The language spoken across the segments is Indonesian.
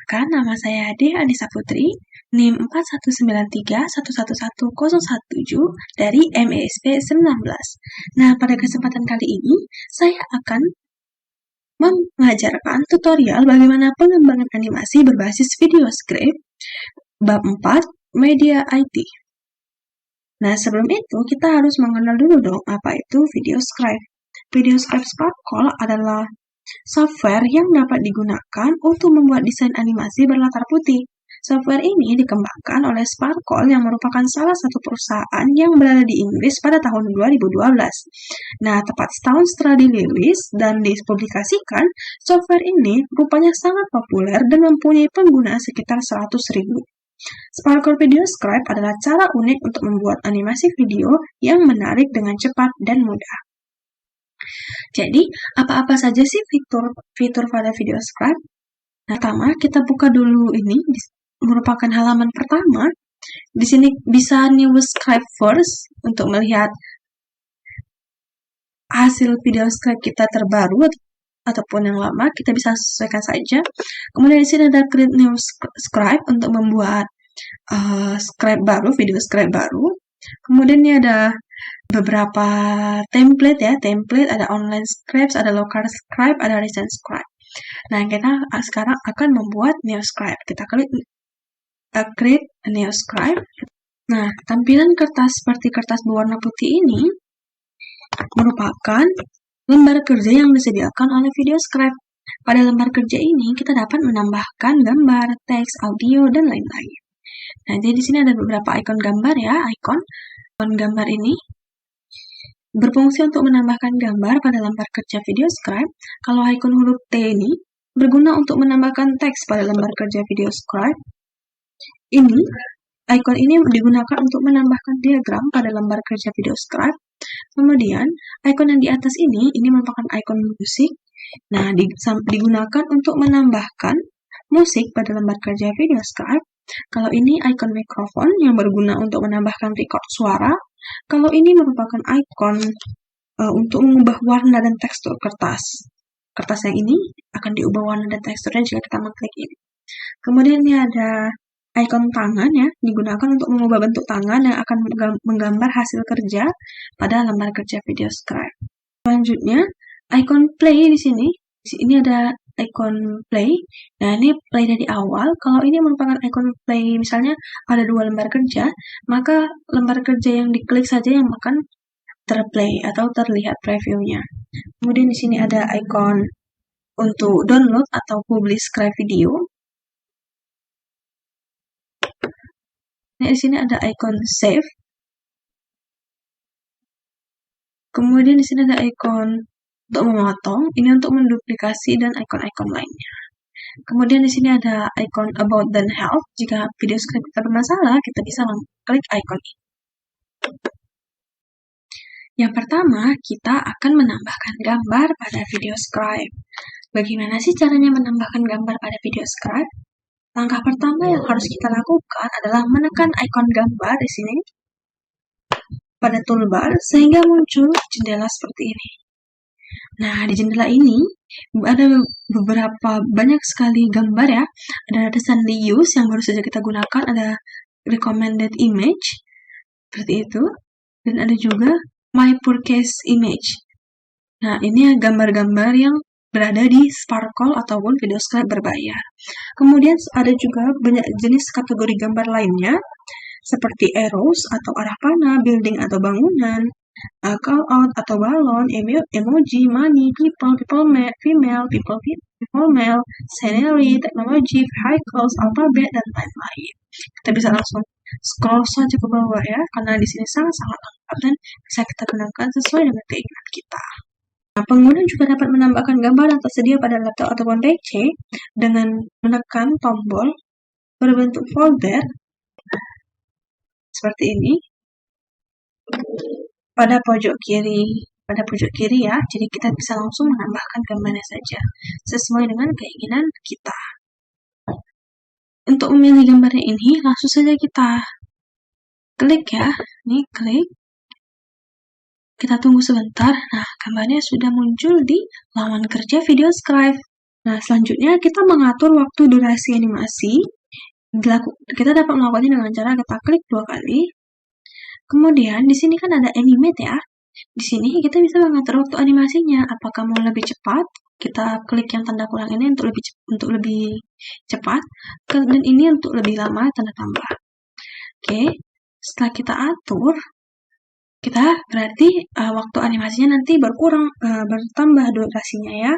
Perkenalkan, nama saya Dea Anissa Putri, NIM 4193111017 dari MESP 19. Nah, pada kesempatan kali ini, saya akan mengajarkan tutorial bagaimana pengembangan animasi berbasis video script, bab 4, Media IT. Nah, sebelum itu, kita harus mengenal dulu dong apa itu video script. Video script Sparkle adalah software yang dapat digunakan untuk membuat desain animasi berlatar putih. Software ini dikembangkan oleh Sparkle yang merupakan salah satu perusahaan yang berada di Inggris pada tahun 2012. Nah, tepat setahun setelah dirilis dan dipublikasikan, software ini rupanya sangat populer dan mempunyai pengguna sekitar 100.000. Sparkle Video Script adalah cara unik untuk membuat animasi video yang menarik dengan cepat dan mudah. Jadi, apa-apa saja sih fitur pada video script? Nah, pertama, kita buka dulu ini, merupakan halaman pertama. Di sini bisa new script first untuk melihat hasil video script kita terbaru ataupun yang lama, kita bisa sesuaikan saja. Kemudian di sini ada create new script untuk membuat script baru, video script baru. Kemudian ini ada beberapa template ya, ada online scripts, ada local script, ada recent script. Nah, kita sekarang akan membuat new script. Kita klik create a new script. Nah, tampilan kertas seperti kertas berwarna putih ini merupakan lembar kerja yang disediakan oleh video script. Pada lembar kerja ini, kita dapat menambahkan gambar, teks, audio, dan lain-lain. Nah, jadi di sini ada beberapa icon gambar ya, icon gambar ini berfungsi untuk menambahkan gambar pada lembar kerja video script. Kalau icon huruf T ini berguna untuk menambahkan teks pada lembar kerja video script. Icon ini digunakan untuk menambahkan diagram pada lembar kerja video script. Kemudian, icon yang di atas ini merupakan icon musik. Nah, digunakan untuk menambahkan musik pada lembar kerja video script. Kalau ini icon mikrofon yang berguna untuk menambahkan record suara. Kalau ini merupakan icon untuk mengubah warna dan tekstur kertas. Kertas yang ini akan diubah warna dan teksturnya jika kita mengklik ini. Kemudian ini ada icon tangan ya, digunakan untuk mengubah bentuk tangan yang akan menggambar hasil kerja pada lembar kerja video script. Selanjutnya, icon play di sini. Di sini ada icon play. Nah, ini play dari awal. Kalau ini merupakan icon play, misalnya ada 2 lembar kerja, maka lembar kerja yang diklik saja yang akan terplay atau terlihat previewnya. Kemudian di sini ada icon untuk download atau publish script video. Nah, di sini ada icon save. Kemudian di sini ada icon untuk memotong, ini untuk menduplikasi dan icon-icon lainnya. Kemudian di sini ada icon about dan help. Jika video script kita bermasalah, kita bisa klik icon ini. Yang pertama, kita akan menambahkan gambar pada video script. Bagaimana sih caranya menambahkan gambar pada video script? Langkah pertama yang harus kita lakukan adalah menekan icon gambar di sini pada toolbar sehingga muncul jendela seperti ini. Nah, di jendela ini ada banyak sekali gambar ya. Ada recently used yang baru saja kita gunakan, ada recommended image seperti itu, dan ada juga my purchase image. Nah, ini gambar-gambar yang berada di Sparkle ataupun video script berbayar. Kemudian ada juga banyak jenis kategori gambar lainnya seperti arrows atau arah panah, building atau bangunan, call out atau balon, emoji, money, people female, people male, scenery, teknologi, vehicles, alphabet, dan lain-lain. Kita bisa langsung scroll saja ke bawah ya, karena di sini sangat-sangat lengkap dan bisa kita gunakan sesuai dengan keinginan kita. Nah, pengguna juga dapat menambahkan gambar yang tersedia pada laptop ataupun PC dengan menekan tombol berbentuk folder seperti ini pada pojok kiri ya. Jadi kita bisa langsung menambahkan gambarnya saja sesuai dengan keinginan kita. Untuk memilih gambarnya ini langsung saja kita klik ya. Ini klik. Kita tunggu sebentar. Nah, gambarnya sudah muncul di laman kerja video script. Nah, selanjutnya kita mengatur waktu durasi animasi. Kita dapat melakukannya dengan cara kita klik 2 kali. Kemudian di sini kan ada animate ya. Di sini kita bisa mengatur waktu animasinya. Apakah mau lebih cepat? Kita klik yang tanda kurang ini untuk lebih cepat. Dan ini untuk lebih lama, tanda tambah. Oke, setelah kita atur, kita berarti waktu animasinya nanti bertambah durasinya ya.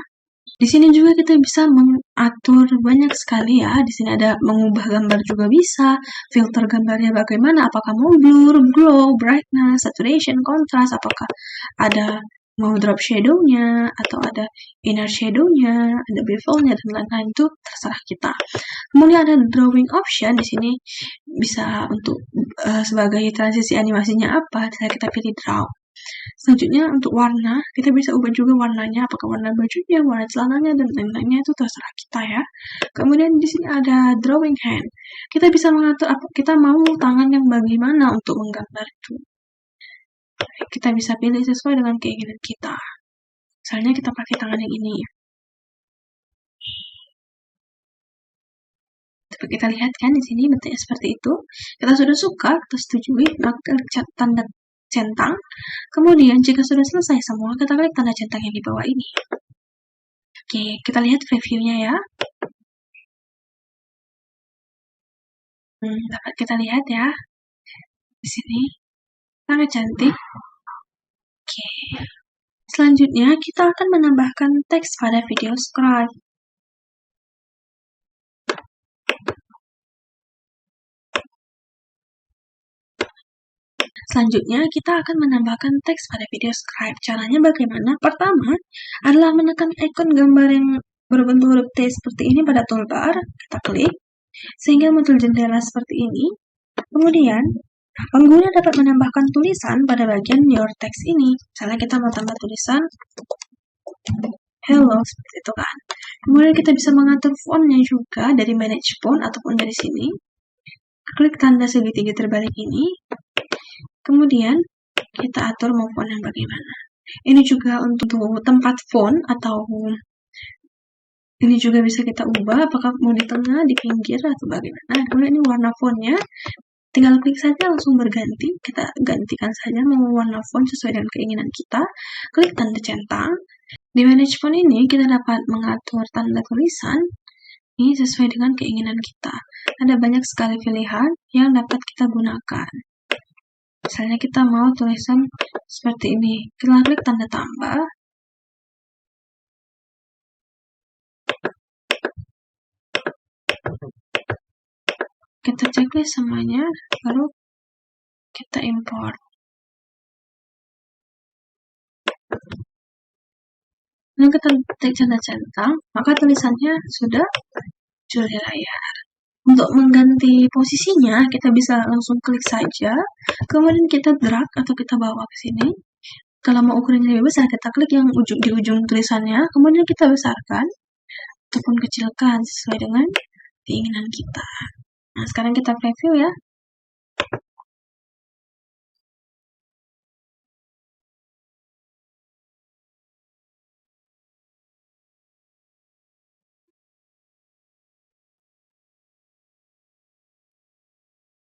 Di sini juga kita bisa mengatur banyak sekali ya. Di sini ada mengubah gambar juga bisa, filter gambarnya bagaimana, apakah mau blur, glow, brightness, saturation, contrast, apakah ada mau drop shadow-nya, atau ada inner shadow-nya, ada bevel-nya, dan lain-lain, itu terserah kita. Kemudian ada drawing option, di sini bisa untuk sebagai transisi animasinya apa, kita pilih draw. Selanjutnya untuk warna, kita bisa ubah juga warnanya, apakah warna bajunya, warna celananya, dan lain-lainnya, itu terserah kita ya. Kemudian di sini ada drawing hand. Kita bisa mengatur apa kita mau tangan yang bagaimana untuk menggambar itu. Kita bisa pilih sesuai dengan keinginan kita. Misalnya kita pakai tangan yang ini. Tapi kita lihat kan di sini bentuknya seperti itu. Kita sudah suka, kita setujui, maka klik tanda centang. Kemudian jika sudah selesai semua, kita klik tanda centang yang di bawah ini. Oke, kita lihat previewnya ya. Dapat kita lihat ya. Di sini sangat cantik. Oke. Selanjutnya kita akan menambahkan teks pada video scribe. Selanjutnya, kita akan menambahkan teks pada video scribe. Caranya bagaimana? Pertama, adalah menekan ikon gambar yang berbentuk huruf T seperti ini pada toolbar. Kita klik, sehingga muncul jendela seperti ini. Kemudian, pengguna dapat menambahkan tulisan pada bagian your text ini. Misalnya kita mau tambah tulisan hello, seperti itu kan. Kemudian kita bisa mengatur fontnya juga dari manage font ataupun dari sini. Klik tanda segitiga terbalik ini. Kemudian kita atur mau font yang bagaimana. Ini juga untuk tempat font atau ini juga bisa kita ubah apakah mau di tengah, di pinggir, atau bagaimana. Kemudian ini warna fontnya. Tinggal klik saja langsung berganti. Kita gantikan saja mau warna font sesuai dengan keinginan kita. Klik tanda centang. Di manage font ini kita dapat mengatur tanda tulisan ini sesuai dengan keinginan kita. Ada banyak sekali pilihan yang dapat kita gunakan. Misalnya kita mau tulisan seperti ini, kita klik tanda tambah. Kita checklist semuanya, baru kita import. Lalu kita klik tanda centang, maka tulisannya sudah muncul di layar. Untuk mengganti posisinya, kita bisa langsung klik saja, kemudian kita drag atau kita bawa ke sini. Kalau mau ukurannya lebih besar, kita klik yang di ujung tulisannya, kemudian kita besarkan ataupun kecilkan sesuai dengan keinginan kita. Nah, sekarang kita preview ya.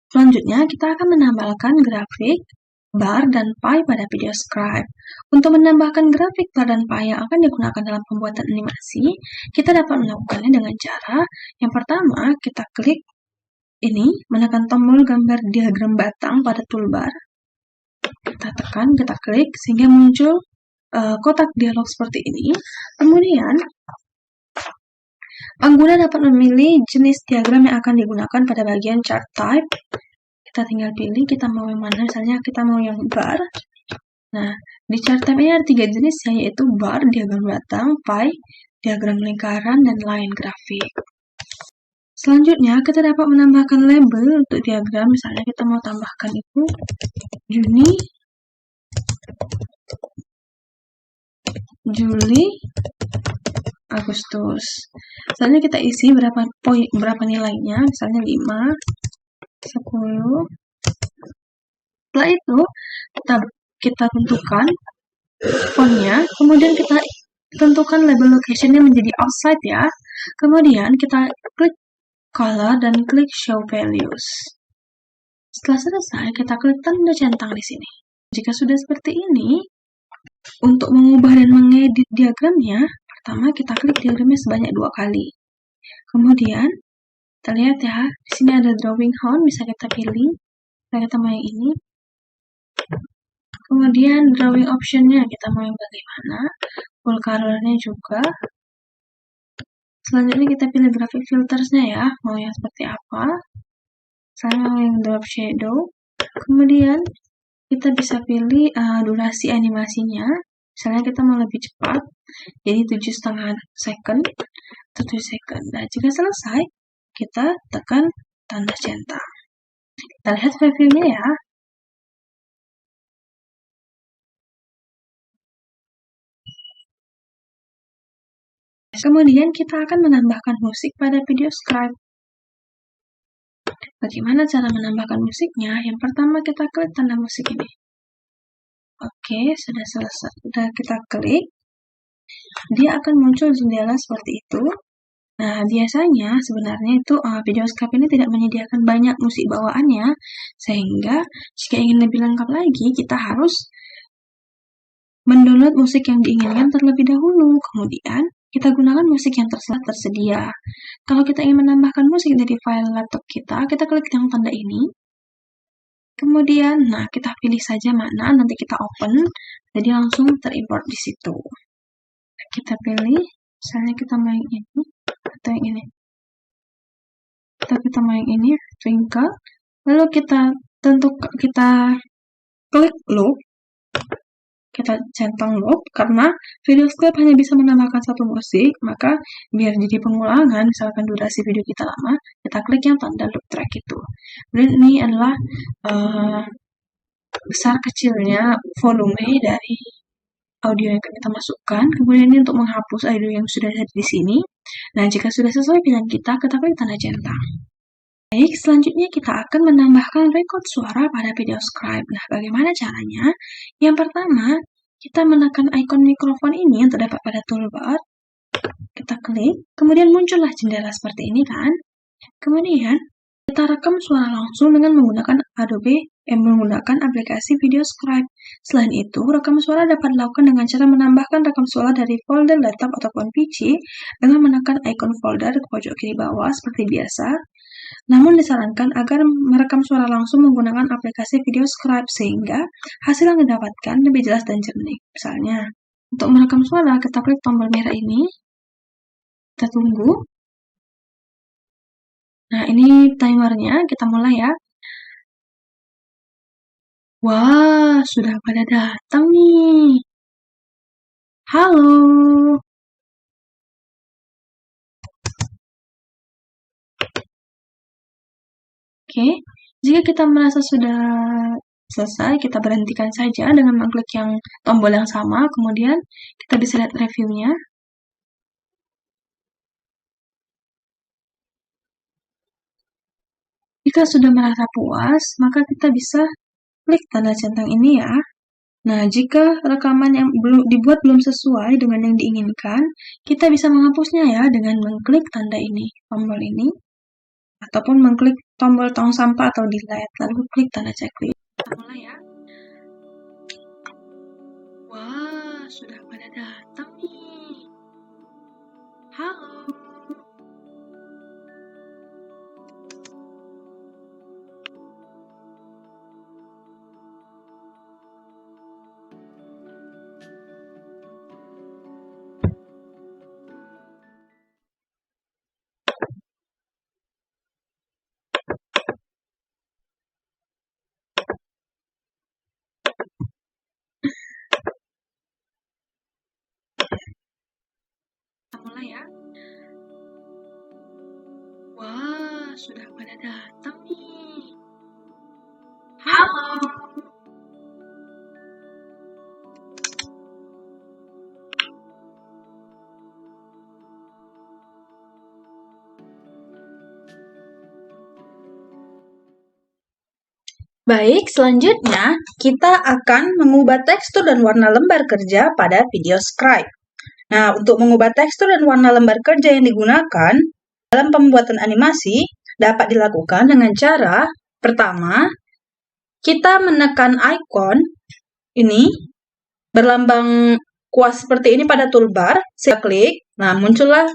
Selanjutnya, kita akan menambahkan grafik, bar, dan pie pada video scribe. Untuk menambahkan grafik, bar, dan pie yang akan digunakan dalam pembuatan animasi, kita dapat melakukannya dengan cara yang pertama, kita klik ini, menekan tombol gambar diagram batang pada toolbar. Kita tekan, kita klik, sehingga muncul kotak dialog seperti ini. Kemudian, pengguna dapat memilih jenis diagram yang akan digunakan pada bagian chart type. Kita tinggal pilih, kita mau yang mana, misalnya kita mau yang bar. Nah, di chart type ini ada 3 jenis, yaitu bar, diagram batang, pie, diagram lingkaran, dan line grafik. Selanjutnya, kita dapat menambahkan label untuk diagram, misalnya kita mau tambahkan itu Juni, Juli, Agustus. Misalnya kita isi berapa nilainya, misalnya 5, 10. Setelah itu kita tentukan fontnya, kemudian kita tentukan label location-nya menjadi outside ya. Kemudian kita klik color dan klik show values. Setelah selesai, kita klik tanda centang di sini. Jika sudah seperti ini, untuk mengubah dan mengedit diagramnya, pertama kita klik diagramnya sebanyak 2 kali. Kemudian, kita lihat ya, di sini ada drawing horn, bisa kita pilih. Kita mau yang ini. Kemudian drawing option-nya, kita mau yang bagaimana. Full color-nya juga. Selanjutnya kita pilih graphic filters-nya ya, mau yang seperti apa. Saya mau yang drop shadow. Kemudian kita bisa pilih durasi animasinya. Misalnya kita mau lebih cepat, jadi 7,5 second atau 7 second. Nah, jika selesai, kita tekan tanda centang. Kita lihat reviewnya ya. Kemudian kita akan menambahkan musik pada video scribe. Bagaimana cara menambahkan musiknya? Yang pertama kita klik tanda musik ini. Oke, sudah selesai. Sudah kita klik. Dia akan muncul jendela seperti itu. Nah, biasanya sebenarnya itu video scribe ini tidak menyediakan banyak musik bawaannya, sehingga jika ingin lebih lengkap lagi, kita harus mendownload musik yang diinginkan terlebih dahulu. Kemudian, kita gunakan musik yang tersedia. Kalau kita ingin menambahkan musik dari file laptop kita klik yang tanda ini. Kemudian, nah kita pilih saja mana, nanti kita open, jadi langsung terimport di situ. Kita pilih, misalnya kita mau yang ini, atau yang ini. Kita mau yang ini, twinkle, lalu kita klik loop, kita centang loop, karena video scribe hanya bisa menambahkan satu musik, maka biar jadi pengulangan, misalkan durasi video kita lama, kita klik yang tanda loop track itu. Dan ini adalah besar kecilnya volume dari audio yang kita masukkan. Kemudian ini untuk menghapus audio yang sudah ada di sini. Nah, jika sudah sesuai pilihan kita klik tanda centang. Baik, selanjutnya kita akan menambahkan record suara pada video scribe. Nah, bagaimana caranya? Yang pertama, kita menekan icon mikrofon ini yang terdapat pada toolbar. Kita klik, kemudian muncullah jendela seperti ini kan. Kemudian, kita rekam suara langsung dengan menggunakan menggunakan aplikasi video scribe. Selain itu, rekam suara dapat dilakukan dengan cara menambahkan rekam suara dari folder laptop ataupun PC dengan menekan icon folder ke pojok kiri bawah seperti biasa. Namun disarankan agar merekam suara langsung menggunakan aplikasi video scribe sehingga hasil yang didapatkan lebih jelas dan jernih. Misalnya, untuk merekam suara, kita klik tombol merah ini. Kita tunggu. Nah, ini timernya, kita mulai ya. Wah, sudah pada datang nih. Halo. Oke, jika kita merasa sudah selesai, kita berhentikan saja dengan mengklik yang tombol yang sama, kemudian kita bisa lihat reviewnya. Jika sudah merasa puas, maka kita bisa klik tanda centang ini ya. Nah, jika rekaman yang dibuat belum sesuai dengan yang diinginkan, kita bisa menghapusnya ya dengan mengklik tanda ini, tombol ini, ataupun mengklik tombol tong sampah atau delete, lalu klik tanda checklist. Kita mulai ya. Wah, sudah pada datang nih. Halo. Mulai ya. Wah, sudah pada datang nih. Halo. Baik, selanjutnya kita akan mengubah tekstur dan warna lembar kerja pada video scribe. Nah, untuk mengubah tekstur dan warna lembar kerja yang digunakan dalam pembuatan animasi dapat dilakukan dengan cara pertama, kita menekan icon ini berlambang kuas seperti ini pada toolbar, saya klik, nah muncullah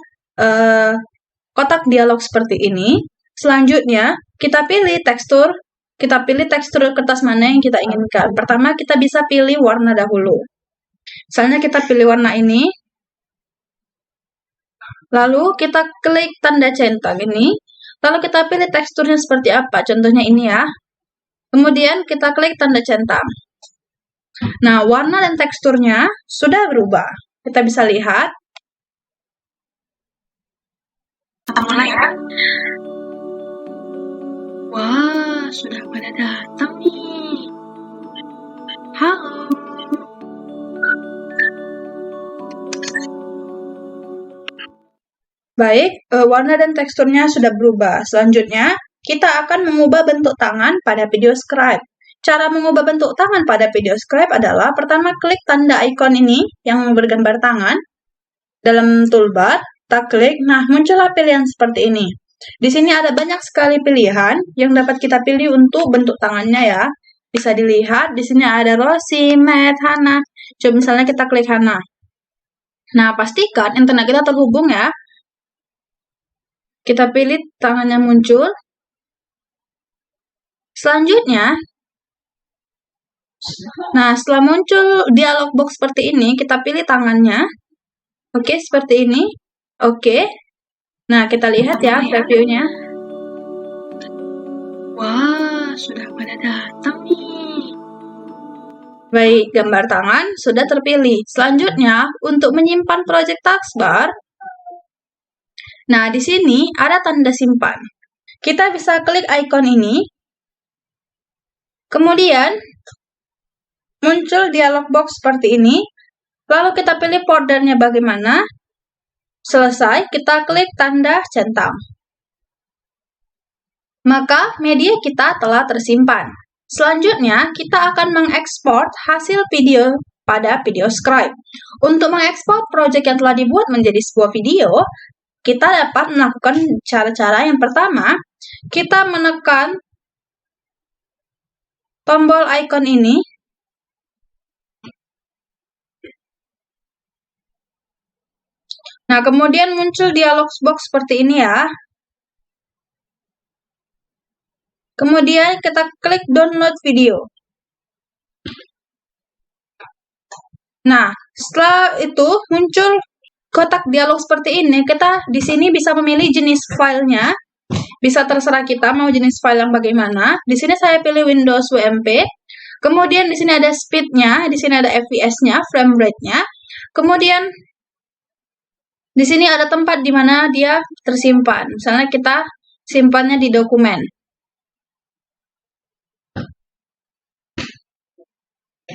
kotak dialog seperti ini. Selanjutnya, kita pilih tekstur kertas mana yang kita inginkan. Pertama, kita bisa pilih warna dahulu. Misalnya kita pilih warna ini, lalu kita klik tanda centang ini, lalu kita pilih teksturnya seperti apa, contohnya ini ya. Kemudian kita klik tanda centang. Nah, warna dan teksturnya sudah berubah. Kita bisa lihat. Kita mulai ya. Wah, sudah pada datang nih. Halo. Baik, warna dan teksturnya sudah berubah. Selanjutnya, kita akan mengubah bentuk tangan pada video scribe. Cara mengubah bentuk tangan pada video scribe adalah pertama klik tanda icon ini yang bergambar tangan dalam toolbar, kita klik, nah muncullah pilihan seperti ini. Di sini ada banyak sekali pilihan yang dapat kita pilih untuk bentuk tangannya ya. Bisa dilihat, di sini ada Rosie, Matt, Hana. Coba misalnya kita klik Hana. Nah, pastikan internet kita terhubung ya. Kita pilih tangannya muncul. Selanjutnya, nah setelah muncul dialog box seperti ini, kita pilih tangannya. Oke, seperti ini. Oke. Nah, kita lihat ya previewnya. Wah, sudah pada datang nih. Baik, gambar tangan sudah terpilih. Selanjutnya, untuk menyimpan project taskbar, nah di sini ada tanda simpan. Kita bisa klik icon ini. Kemudian, muncul dialog box seperti ini. Lalu kita pilih foldernya bagaimana. Selesai, kita klik tanda centang. Maka media kita telah tersimpan. Selanjutnya, kita akan mengekspor hasil video pada video scribe. Untuk mengekspor proyek yang telah dibuat menjadi sebuah video, kita dapat melakukan cara-cara yang pertama, kita menekan tombol icon ini. Nah, kemudian muncul dialog box seperti ini ya. Kemudian kita klik download video. Nah, setelah itu muncul kotak dialog seperti ini. Kita di sini bisa memilih jenis filenya. Bisa terserah kita mau jenis file yang bagaimana. Di sini saya pilih Windows WMP. Kemudian di sini ada speed-nya, di sini ada FPS-nya, frame rate-nya. Kemudian di sini ada tempat di mana dia tersimpan. Misalnya kita simpannya di dokumen.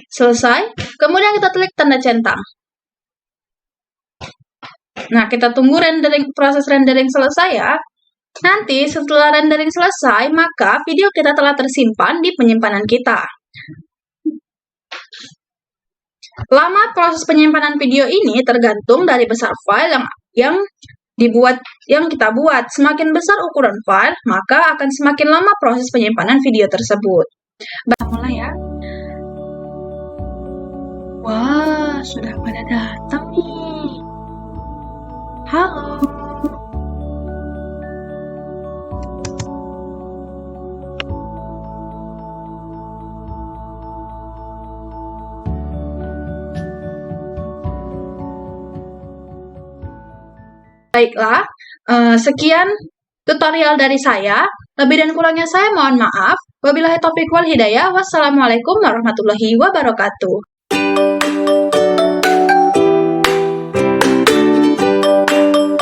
Selesai. Kemudian kita klik tanda centang. Nah, kita tunggu proses rendering selesai ya. Nanti setelah rendering selesai, maka video kita telah tersimpan di penyimpanan kita. Lama proses penyimpanan video ini tergantung dari besar file yang kita buat. Semakin besar ukuran file, maka akan semakin lama proses penyimpanan video tersebut. Mulai ya. Wah, sudah pada datang nih. Halo. Baiklah, sekian tutorial dari saya. Lebih dan kurangnya saya mohon maaf. Wabillahi taufiq wal hidayah. Wassalamualaikum warahmatullahi wabarakatuh.